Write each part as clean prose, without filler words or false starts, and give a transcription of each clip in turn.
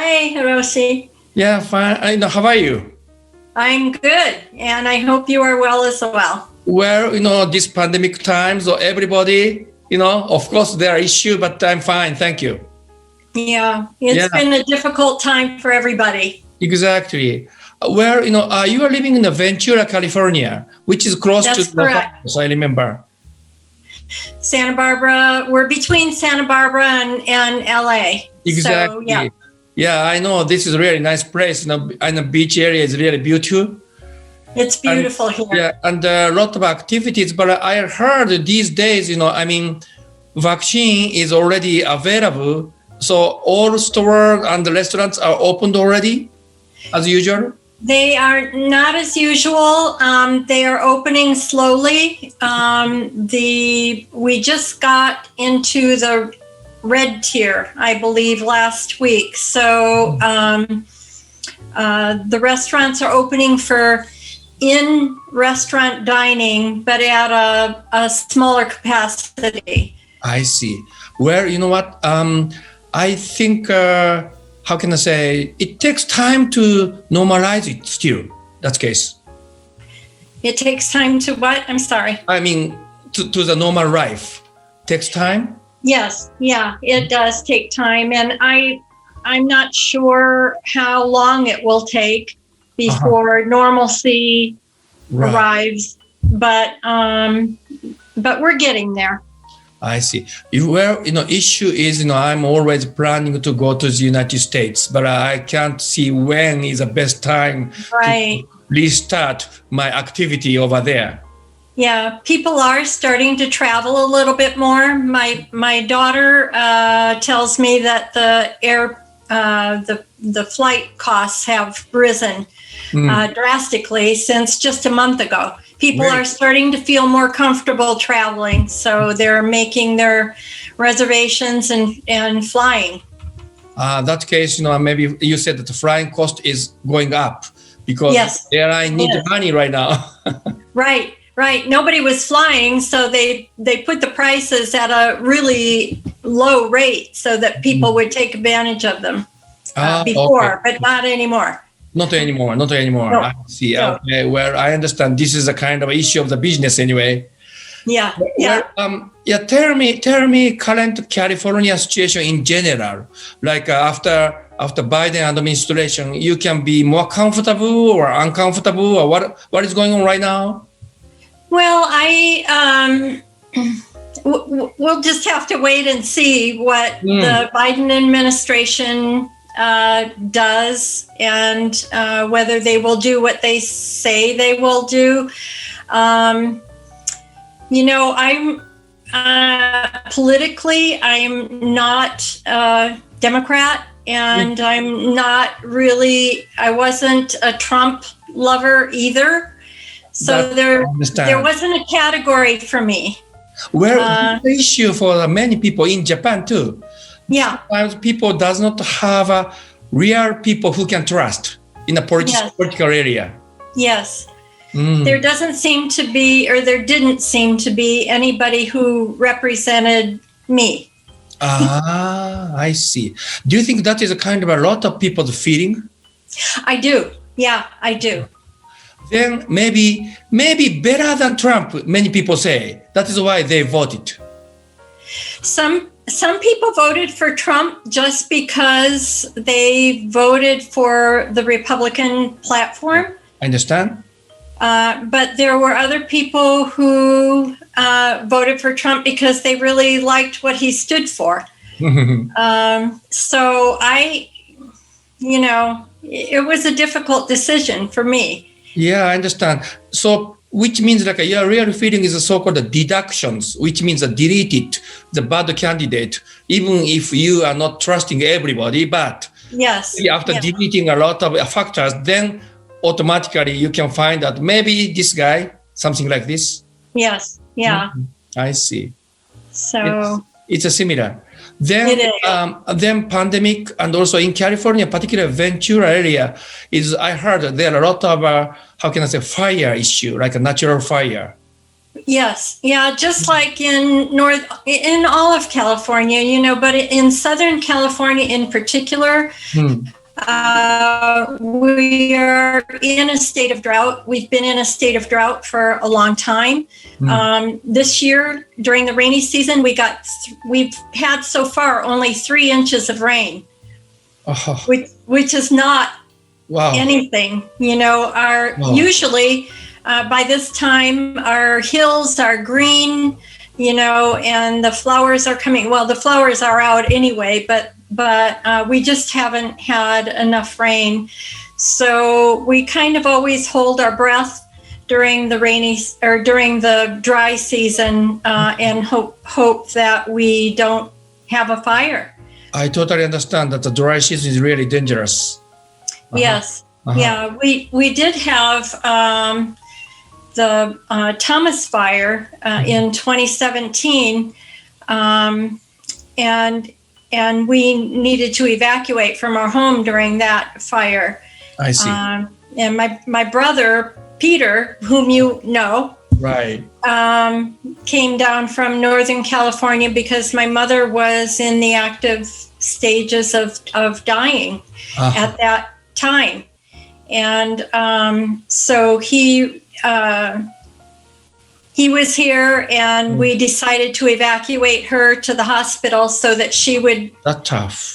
Hi, Hiroshi. Yeah, fine. How are you? I'm good, and I hope you are well as well. Well, this pandemic time, so everybody, of course there are issues, but I'm fine. Thank you. Yeah, it's been a difficult time for everybody. Exactly. Where, you are living in Ventura, California, which is close to Los Angeles, I remember. Santa Barbara, we're between Santa Barbara and LA. Exactly. So, yeah, I know this is a really nice place. And the beach area is really beautiful. It's beautiful here. Yeah, and a lot of activities. But I heard these days, vaccine is already available. So all stores and the restaurants are opened already, as usual? They are not as usual. They are opening slowly. We just got into the red tier, I believe, last week. So the restaurants are opening for in-restaurant dining, but at a smaller capacity. I see. Well, you know what? I think, how can I say, it takes time to normalize it still, that case. It takes time to what? I'm sorry. I mean, to the normal life. Takes time? Yes, yeah, it does take time. And I'm not sure how long it will take before normalcy arrives, but we're getting there. I see. Well, issue is, I'm always planning to go to the United States, but I can't see when is the best time to restart my activity over there. Yeah, people are starting to travel a little bit more. My daughter tells me that the flight costs have risen drastically since just a month ago. People are starting to feel more comfortable traveling, so they're making their reservations and flying. That case, maybe you said that the flying cost is going up because airline need money right now. Right. Nobody was flying, so they put the prices at a really low rate so that people would take advantage of them before, but not anymore. Not anymore. No. I see. No. Okay. Well, I understand this is a kind of issue of the business anyway. Yeah. Well, tell me current California situation in general. Like after Biden administration, you can be more comfortable or uncomfortable, or what is going on right now? Well, we'll just have to wait and see what the Biden administration does and whether they will do what they say they will do. I'm politically, I'm not a Democrat, and I wasn't a Trump lover either. So there wasn't a category for me. Well, the issue for many people in Japan too. Yeah. Sometimes people does not have real people who can trust in a political area. Yes. There doesn't seem to be, or there didn't seem to be anybody who represented me. I see. Do you think that is a kind of a lot of people's feeling? I do. Yeah, I do. Then maybe better than Trump, many people say. That is why they voted. Some people voted for Trump just because they voted for the Republican platform. I understand. But there were other people who voted for Trump because they really liked what he stood for. So it was a difficult decision for me. Yeah, I understand. So, which means like your real feeling is a so-called deductions, which means deleted the bad candidate, even if you are not trusting everybody. But after deleting a lot of factors, then automatically you can find that maybe this guy, something like this. Yes. Yeah. I see. So it's a similar. Then pandemic, and also in California, particularly Ventura area, I heard there are a lot of fire issue, like a natural fire. Yes. Yeah. Just like in all of California, but in Southern California in particular, we are in a state of drought. We've been in a state of drought for a long time. This year, during the rainy season, we've had so far only 3 inches of rain, which is not anything. Usually by this time our hills are green, and the flowers are coming. Well, the flowers are out anyway, but we just haven't had enough rain. So we kind of always hold our breath during the during the dry season, and hope that we don't have a fire. I totally understand that the dry season is really dangerous. Yes. Yeah, we did have the Thomas fire in 2017, and we needed to evacuate from our home during that fire. I see. And my brother Peter, whom you know, right, came down from Northern California because my mother was in the active stages of dying at that time. And so he was here, and we decided to evacuate her to the hospital so that she would. That's tough.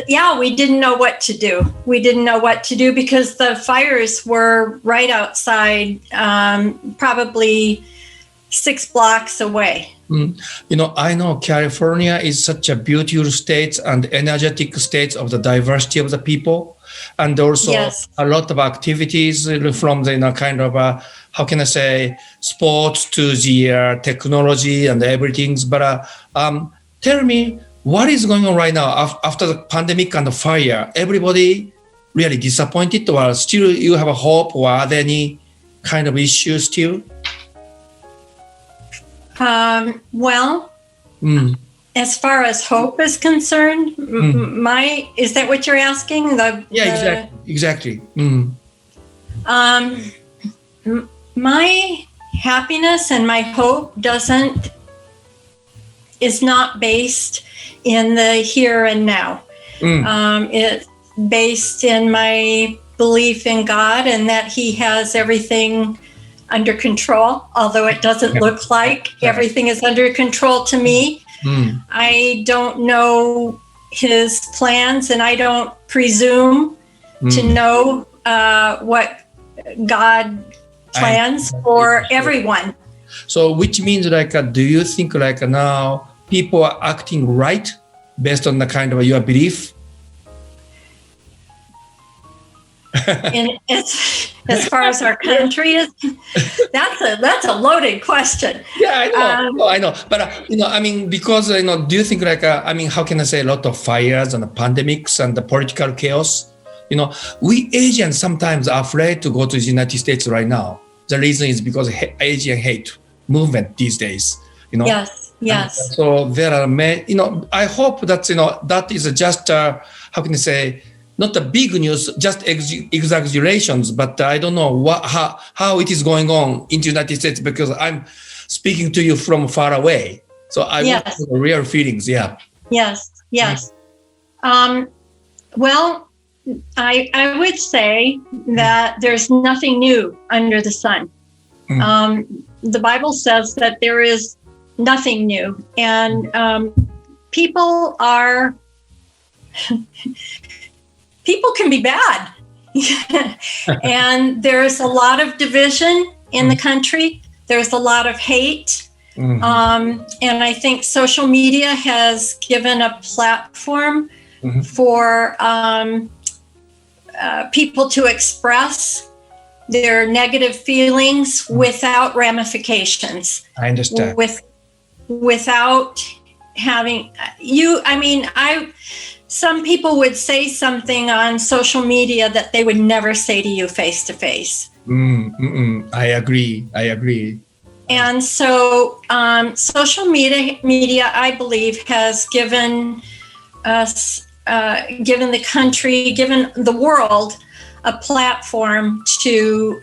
Yeah, we didn't know what to do. We didn't know what to do because the fires were right outside, probably 6 blocks away. I know California is such a beautiful state and energetic state of the diversity of the people, and also a lot of activities from the kind of how can I say, sports to the technology and everything. But tell me, what is going on right now after the pandemic and the fire? Everybody really disappointed, or still you have a hope, or are there any kind of issues still? Well, as far as hope is concerned, is that what you're asking? Exactly. My happiness and my hope is not based in the here and now. It's based in my belief in God and that He has everything under control, although it doesn't look like everything is under control to me. I don't know His plans, and I don't presume to know what God plans for everyone. So which means do you think now people are acting right based on the kind of your belief? And as far as our country is, that's a loaded question. Yeah, I know. But because do you think how can I say, a lot of fires and the pandemics and the political chaos? We Asians sometimes are afraid to go to the United States right now. The reason is because Asian hate movement these days. Yes. And so there are many. I hope that that is just how can I say, not the big news, just exaggerations. But I don't know how it is going on in the United States, because I'm speaking to you from far away. So I want the real feelings. Yeah. Yes. Well, I would say that there's nothing new under the sun. The Bible says that there is nothing new, and people can be bad. And there's a lot of division in the country. There's a lot of hate. And I think social media has given a platform for people to express their negative feelings without ramifications. I understand. Without having some people would say something on social media that they would never say to you face to face. I agree. And so social media, I believe, has given us, given the country, given the world a platform to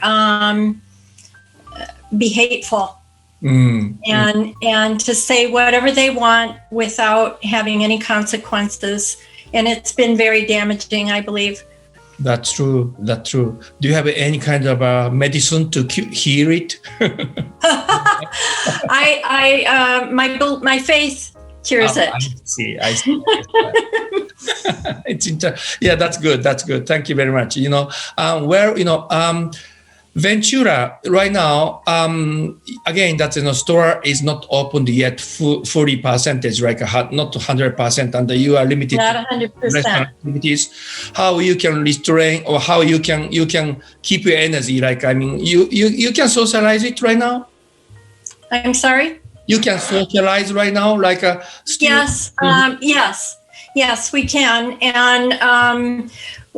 be hateful and to say whatever they want without having any consequences. And it's been very damaging, I believe. That's true. That's true. Do you have any kind of medicine to heal it? My faith cures it. I see. Yeah, that's good. That's good. Thank you very much. Ventura right now, again, that's store is not opened yet, fully percentage, like not 100%, and you are limited not 100%. restaurant activities. How you can restrain, or how you can keep your energy? Like, I mean, you can socialize it right now. I'm sorry. You can socialize right now, like a yes, yes, we can, and.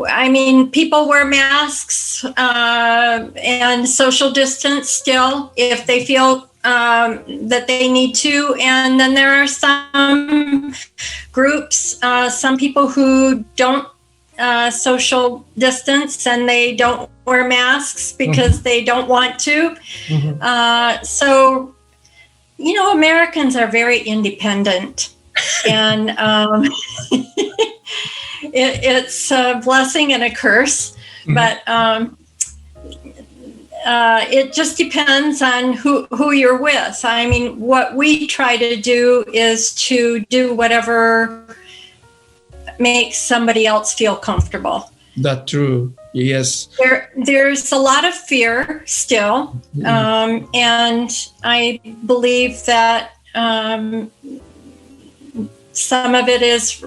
I mean, people wear masks and social distance still if they feel that they need to. And then there are some groups, some people who don't social distance and they don't wear masks because they don't want to. So, Americans are very independent. And it's a blessing and a curse, but it just depends on who you're with. I mean, what we try to do is to do whatever makes somebody else feel comfortable. That's true. Yes. There's a lot of fear still, and I believe that some of it is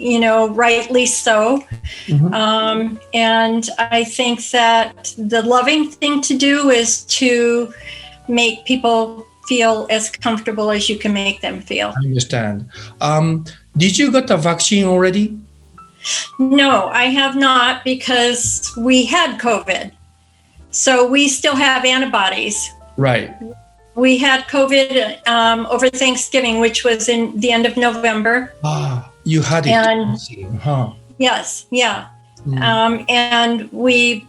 rightly so. And I think that the loving thing to do is to make people feel as comfortable as you can make them feel. I understand. Did you get the vaccine already? No, I have not, because we had COVID. So we still have antibodies. Right. We had COVID over Thanksgiving, which was in the end of November. You had it. And, yes, yeah. And we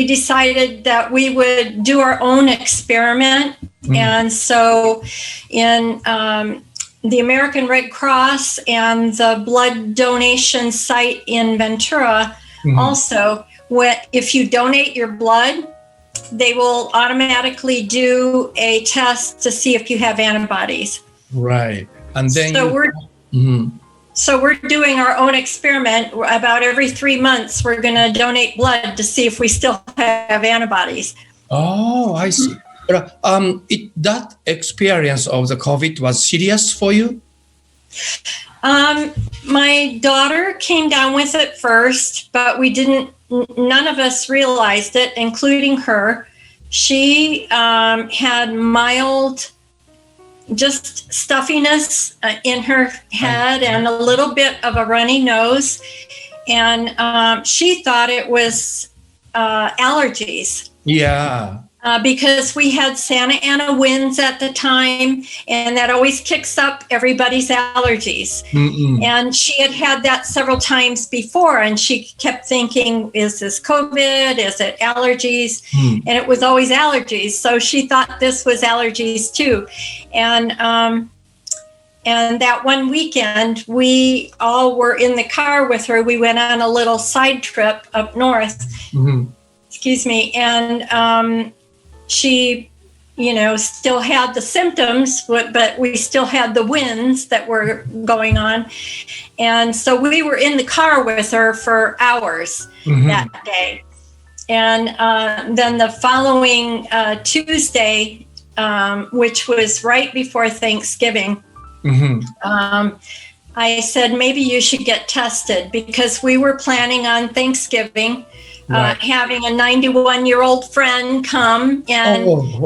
decided that we would do our own experiment. And so in the American Red Cross and the blood donation site in Ventura also, if you donate your blood, they will automatically do a test to see if you have antibodies. Right. And then so we're doing our own experiment. About every 3 months, we're going to donate blood to see if we still have antibodies. Oh, I see. But that experience of the COVID was serious for you? My daughter came down with it first, but none of us realized it, including her. She had mild just stuffiness in her head and a little bit of a runny nose. And she thought it was allergies. Yeah. Because we had Santa Ana winds at the time, and that always kicks up everybody's allergies. And she had that several times before, and she kept thinking, is this COVID? Is it allergies? And it was always allergies. So she thought this was allergies too. And that one weekend, we all were in the car with her. We went on a little side trip up north. Excuse me. And she, still had the symptoms, but we still had the winds that were going on. And so we were in the car with her for hours that day. And then the following Tuesday, which was right before Thanksgiving, I said, maybe you should get tested, because we were planning on Thanksgiving. Having a 91-year-old friend come, and and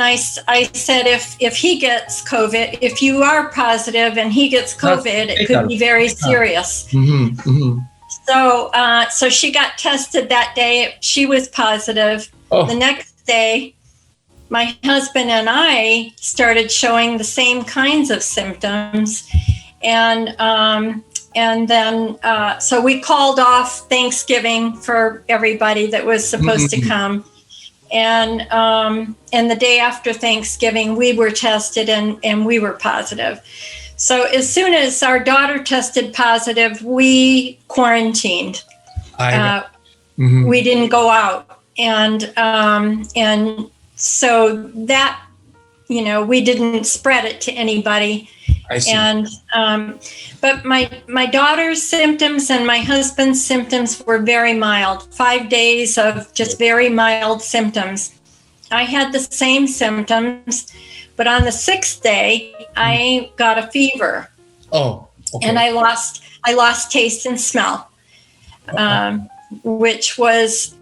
I said, if he gets COVID, if you are positive and he gets COVID, it could be very serious. So she got tested that day. She was positive. The next day, my husband and I started showing the same kinds of symptoms, and then so we called off Thanksgiving for everybody that was supposed to come. And the day after Thanksgiving, we were tested and we were positive. So as soon as our daughter tested positive, we quarantined. We didn't go out, and so that, we didn't spread it to anybody. I see. And but my daughter's symptoms and my husband's symptoms were very mild. 5 days of just very mild symptoms. I had the same symptoms, but on the 6th day, I got a fever. Oh, okay. And I lost taste and smell, which was,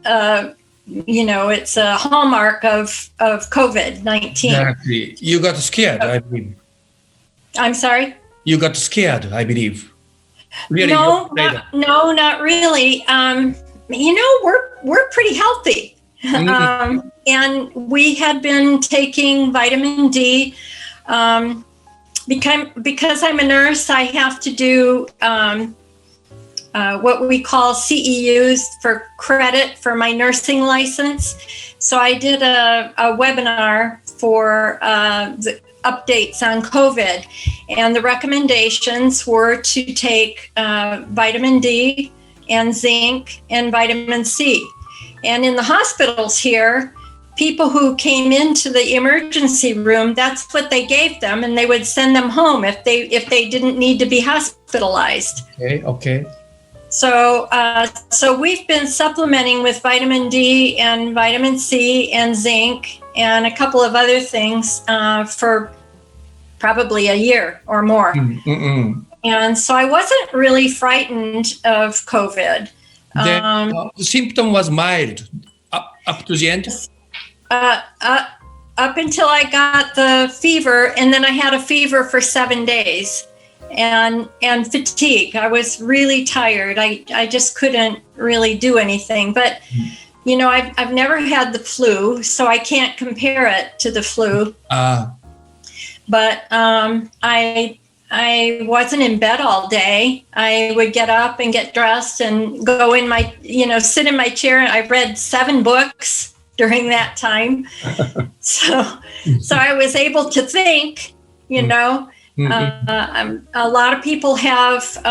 it's a hallmark of COVID-19. Exactly. You got scared, I believe. I'm sorry? You got scared, I believe. Really? No, not really. We're pretty healthy. And we had been taking vitamin D. Because I'm a nurse, I have to do what we call CEUs for credit for my nursing license. So I did a webinar for the updates on COVID, and the recommendations were to take vitamin D and zinc and vitamin C. And in the hospitals here, people who came into the emergency room, that's what they gave them, and they would send them home if they didn't need to be hospitalized. Okay. So we've been supplementing with vitamin D and vitamin C and zinc and a couple of other things for probably a year or more. And so I wasn't really frightened of COVID. The symptom was mild up to the end? Up until I got the fever, and then I had a fever for 7 days, and fatigue. I was really tired. I just couldn't really do anything. But I've never had the flu, so I can't compare it to the flu. But I wasn't in bed all day. I would get up and get dressed and go in my, sit in my chair, and I read 7 books during that time. So I was able to think, a lot of people have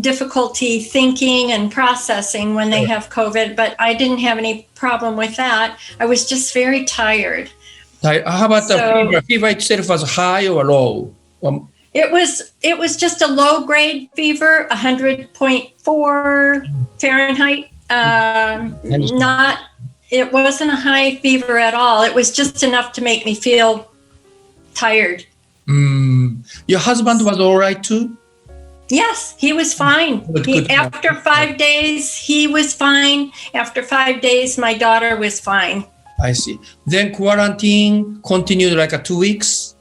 difficulty thinking and processing when they have COVID, but I didn't have any problem with that. I was just very tired. How about the fever? Fever itself was high or low? It was just a low grade fever, 100.4 Fahrenheit. It wasn't a high fever at all. It was just enough to make me feel tired. Your husband was all right too? Yes, he was fine. After 5 days, he was fine. After 5 days, my daughter was fine. I see. Then quarantine continued like 2 weeks?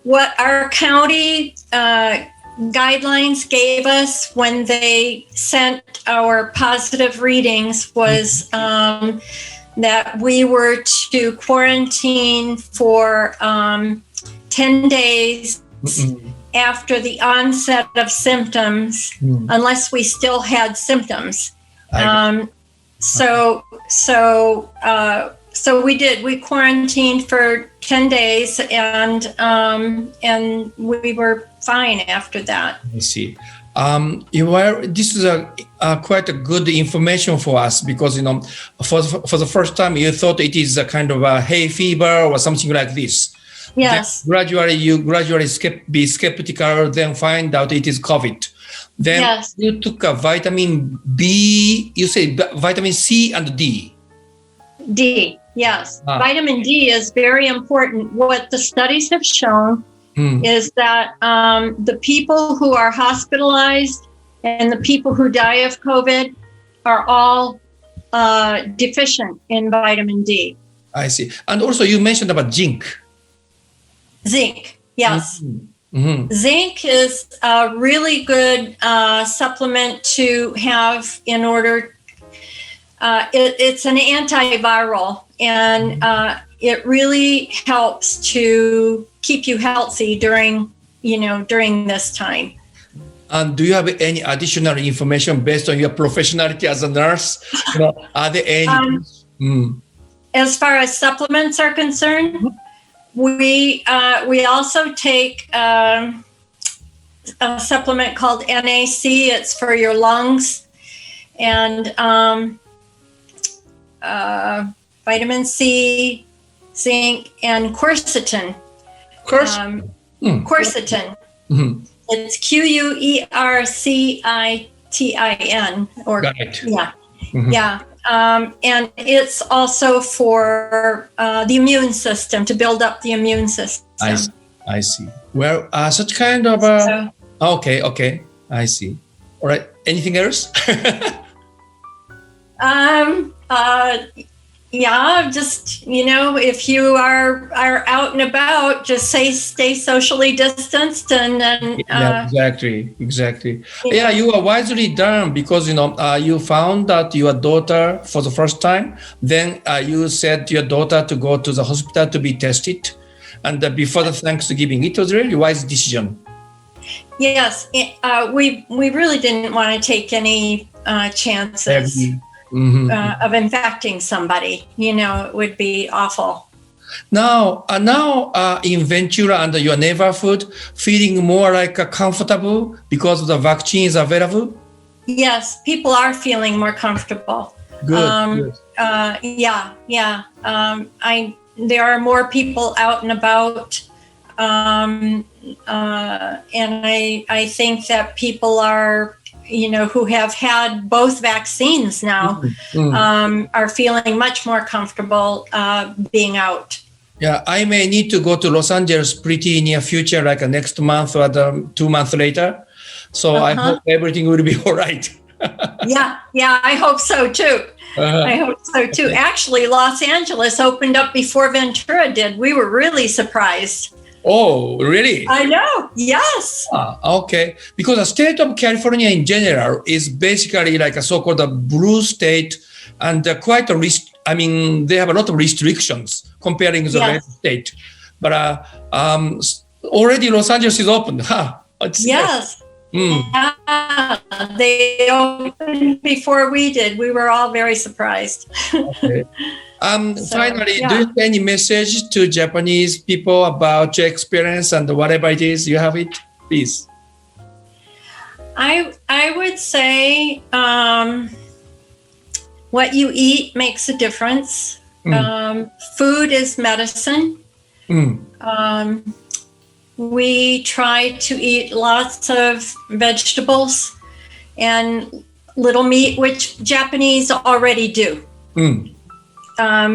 What our county guidelines gave us when they sent our positive readings was that we were to quarantine for 10 days after the onset of symptoms, unless we still had symptoms. So we did. We quarantined for 10 days, and we were fine after that. I see. This is quite a good information for us because for the first time you thought it is a kind of a hay fever or something like this. Yes. Then you gradually be skeptical, then find out it is COVID. Then you took a vitamin B. You say vitamin C and D. D. Yes. Vitamin D is very important. What the studies have shown is that the people who are hospitalized and the people who die of COVID are all deficient in vitamin D. I see. And also you mentioned about zinc. Zinc, yes. Zinc is a really good supplement to have in order. It's an antiviral, and it really helps to keep you healthy during this time. And do you have any additional information based on your professionality as a nurse? Are there any? As far as supplements are concerned, we also take a supplement called NAC. It's for your lungs, and vitamin C, zinc, and quercetin. Quercetin. Mm-hmm. It's QUERCITIN. Or Got it. yeah, Mm-hmm. yeah. And it's also for the immune system, to build up the immune system. I see. Well, such kind of. Okay. I see. All right. Anything else? Yeah, just, if you are out and about, just stay socially distanced and exactly. Yeah, you are wisely done because, you found that your daughter for the first time, then you said to your daughter to go to the hospital to be tested. And before the Thanksgiving, it was a really wise decision. Yes, we really didn't want to take any chances. Of infecting somebody, it would be awful. Now in Ventura and your neighborhood, feeling more comfortable because the vaccine is available? Yes, people are feeling more comfortable. Good. Yeah. There are more people out and about, and I think that people are, who have had both vaccines now, are feeling much more comfortable being out. Yeah, I may need to go to Los Angeles pretty near future, like next month or 2 months later. So I hope everything will be all right. Yeah, I hope so too. I hope so too. Actually, Los Angeles opened up before Ventura did. We were really surprised. Oh, really? I know. Yes. Okay. Because the state of California in general is basically like a so-called a blue state, and they have a lot of restrictions comparing the red state. But already Los Angeles is open. Yes. Yeah, they opened before we did. We were all very surprised. Okay. Finally, do you have any message to Japanese people about your experience and whatever it is you have it? Please. I would say what you eat makes a difference. Food is medicine. We try to eat lots of vegetables and little meat, which Japanese already do.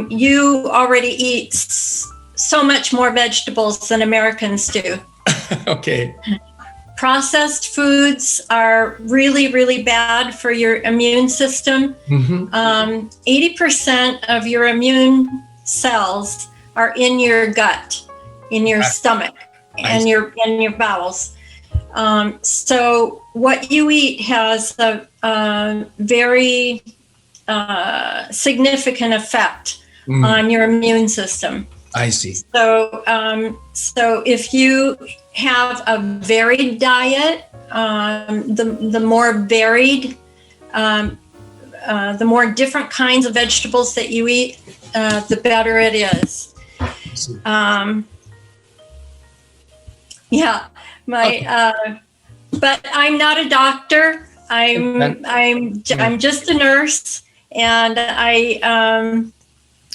You already eat so much more vegetables than Americans do. Okay. Processed foods are really, really bad for your immune system. 80% of your immune cells are in your gut, in your stomach, and your bowels. So what you eat has a very significant effect on your immune system. I see. So if you have a varied diet, the more varied, the more different kinds of vegetables that you eat, the better it is. But I'm not a doctor. I'm just a nurse, and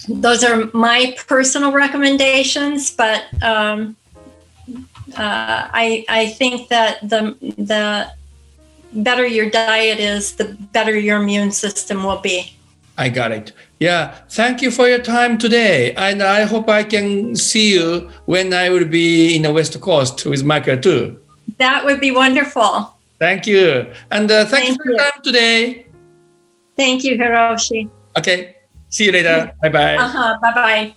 those are my personal recommendations. But I think that the better your diet is, the better your immune system will be. I got it. Yeah. Thank you for your time today. And I hope I can see you when I will be in the West Coast with Michael too. That would be wonderful. Thank you. And thank you for your time today. Thank you, Hiroshi. Okay. See you later. Bye-bye. Bye-bye.